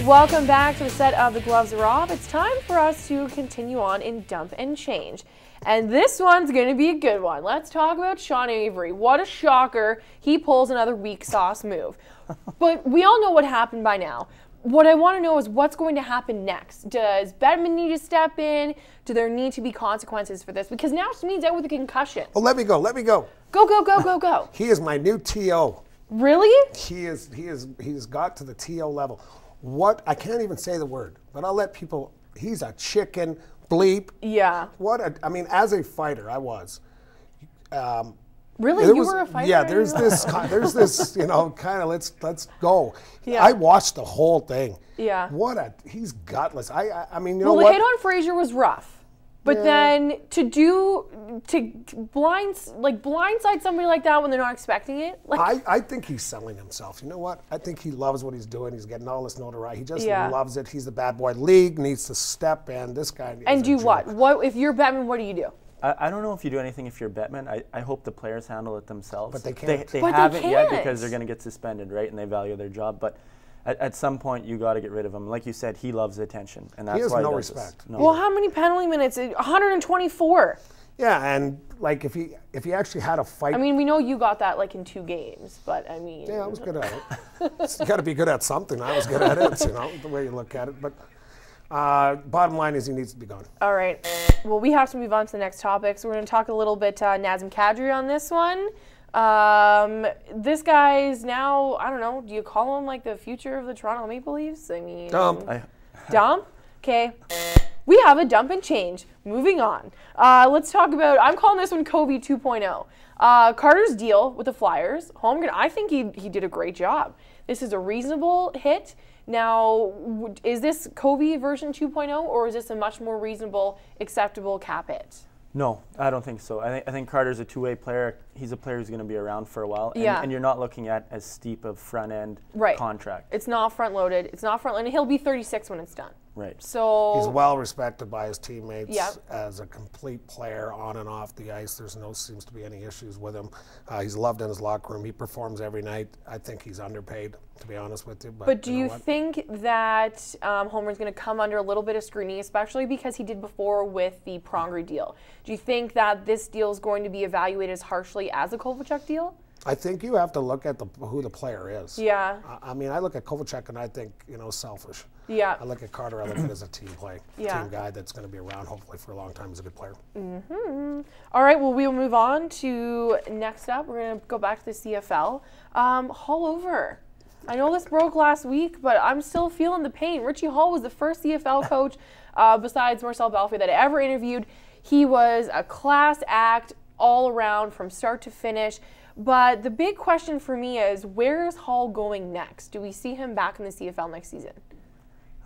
Welcome back to the set of The Gloves Are Off. It's time for us to continue on in Dump and Change. And this one's going to be a good one. Let's talk about Sean Avery. What a shocker. He pulls another weak sauce move. But we all know what happened by now. What I want to know is what's going to happen next. Does Bettman need to step in? Do there need to be consequences for this? Because now Smeed's out with a concussion. Oh, let me go. Go, go, go, go, go. He is my new TO. Really? He's got to the TO level. What, I can't even say the word, but I'll let people, he's a chicken bleep. Yeah. I mean, as a fighter, I was. Really? You were a fighter? Yeah, there's this, you know, kind of let's go. Yeah. I watched the whole thing. Yeah. He's gutless. I mean, you know what? Well, the hit on Frazier was rough. But then to blindside somebody like that when they're not expecting it. Like, I think he's selling himself. You know what? I think he loves what he's doing. He's getting all this notoriety. He just loves it. He's the bad boy. League needs to step in. This guy. And do what? What if you're Bettman? What do you do? I don't know if you do anything if you're Bettman. I hope the players handle it themselves. But they can't. They haven't yet because they're going to get suspended, right? And they value their job. But at some point, you got to get rid of him. Like you said, he loves attention, and that's why he no does respect. This. No. Well, how many penalty minutes? 124. Yeah, and like if he actually had a fight. I mean, we know you got that like in 2 games, but I mean. Yeah, I was good at it. You got to be good at something. I was good at it, you know, the way you look at it. But bottom line is he needs to be gone. All right. Well, we have to move on to the next topic. So we're going to talk a little bit Nazem Kadri on this one. This guy's now, I don't know, do you call him like the future of the Toronto Maple Leafs? I mean. Dump. Dump? Okay. We have a dump and change. Moving on. Let's talk about, I'm calling this one Covey 2.0. Carter's deal with the Flyers. Holmgren, I think he did a great job. This is a reasonable hit. Now, is this Covey version 2.0 or is this a much more reasonable, acceptable cap hit? No, I don't think so. I think Carter's a two-way player. He's a player who's going to be around for a while. And you're not looking at as steep of front-end contract. It's not front-loaded. It's not front-loaded. He'll be 36 when it's done. Right. So he's well respected by his teammates as a complete player on and off the ice. Seems to be any issues with him. He's loved in his locker room. He performs every night. I think he's underpaid, to be honest with you. But do you think that Holmgren's going to come under a little bit of scrutiny, especially because he did before with the Pronger deal? Do you think that this deal is going to be evaluated as harshly as a Kovalchuk deal? I think you have to look at who the player is. Yeah. I mean, I look at Kovalchuk and I think, you know, selfish. Yeah. I look at Carter, I look at it as a team play. Yeah. Team guy that's going to be around hopefully for a long time. He's a good player. Mm-hmm. All right, well, we'll move on to next up. We're going to go back to the CFL. Hall over. I know this broke last week, but I'm still feeling the pain. Richie Hall was the first CFL coach besides Marcel Belfour that I ever interviewed. He was a class act all around from start to finish. But the big question for me is, where is Hall going next? Do we see him back in the CFL next season?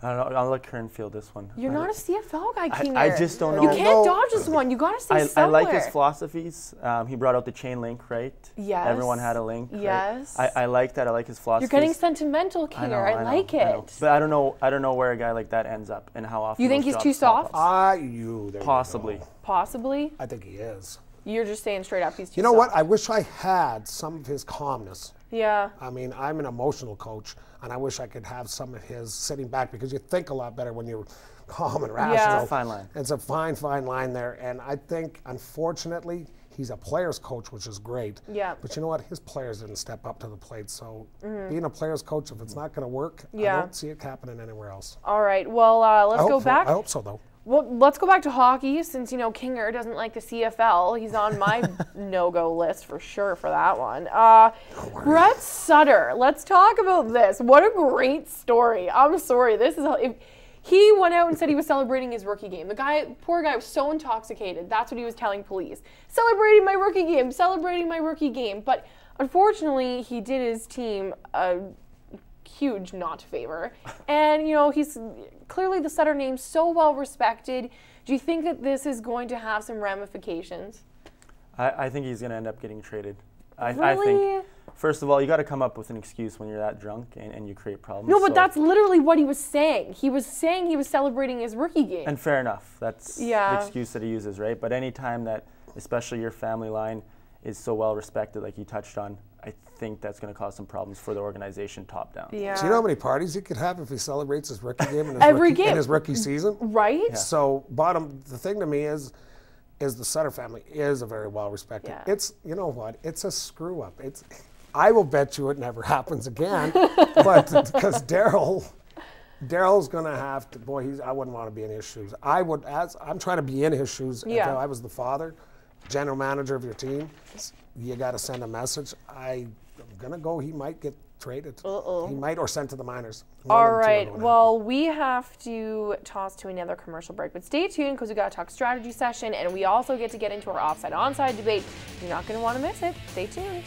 I don't know. I'll let Kern field this one. You're not a CFL guy, Kinger. I just don't know. You can't dodge this one. You got to stay somewhere. I like his philosophies. He brought out the chain link, right? Yes. Everyone had a link. Yes. Right? I like that. I like his philosophies. You're getting sentimental, Kinger. I like it. But I don't know where a guy like that ends up and how often. You think he's too soft? Possibly. Possibly. I think he is. You're just saying straight up he's too soft. You know what? I wish I had some of his calmness. Yeah. I mean, I'm an emotional coach, and I wish I could have some of his sitting back because you think a lot better when you're calm and rational. Yeah. It's a fine line. It's a fine, fine line there. And I think, unfortunately, he's a player's coach, which is great. Yeah. But you know what? His players didn't step up to the plate. So being a player's coach, if it's not going to work, I don't see it happening anywhere else. All right. Well, let's go back. I hope so, though. Well, let's go back to hockey since, you know, Kinger doesn't like the CFL. He's on my no-go list for sure for that one. Brett Sutter. Let's talk about this. What a great story. I'm sorry. He went out and said he was celebrating his rookie game. Poor guy was so intoxicated. That's what he was telling police. Celebrating my rookie game. Celebrating my rookie game. But unfortunately, he did his team a huge not favor. And, you know, he's clearly the Sutter name's so well respected. Do you think that this is going to have some ramifications? I think he's going to end up getting traded. Really? I think, first of all, you got to come up with an excuse when you're that drunk and you create problems. No, but that's literally what he was saying. He was saying he was celebrating his rookie game. And fair enough. That's the excuse that he uses, right? But any time that, especially your family line, is so well respected, like you touched on, I think that's going to cause some problems for the organization top down. Yeah. Do you know how many parties he could have if he celebrates his rookie game and his rookie season? Right. Yeah. So the thing to me is the Sutter family is a very well respected. Yeah. It's, you know what? It's a screw up. I will bet you it never happens again. But because Darryl's going to have to, I wouldn't want to be in his shoes. I'm trying to be in his shoes. If I was the father, general manager of your team, you got to send a message. I'm going to go, he might get traded. He might, or sent to the minors. All right. Well, we have to toss to another commercial break, but stay tuned because we got to talk strategy session, and we also get into our offside onside debate. You're not going to want to miss it. Stay tuned.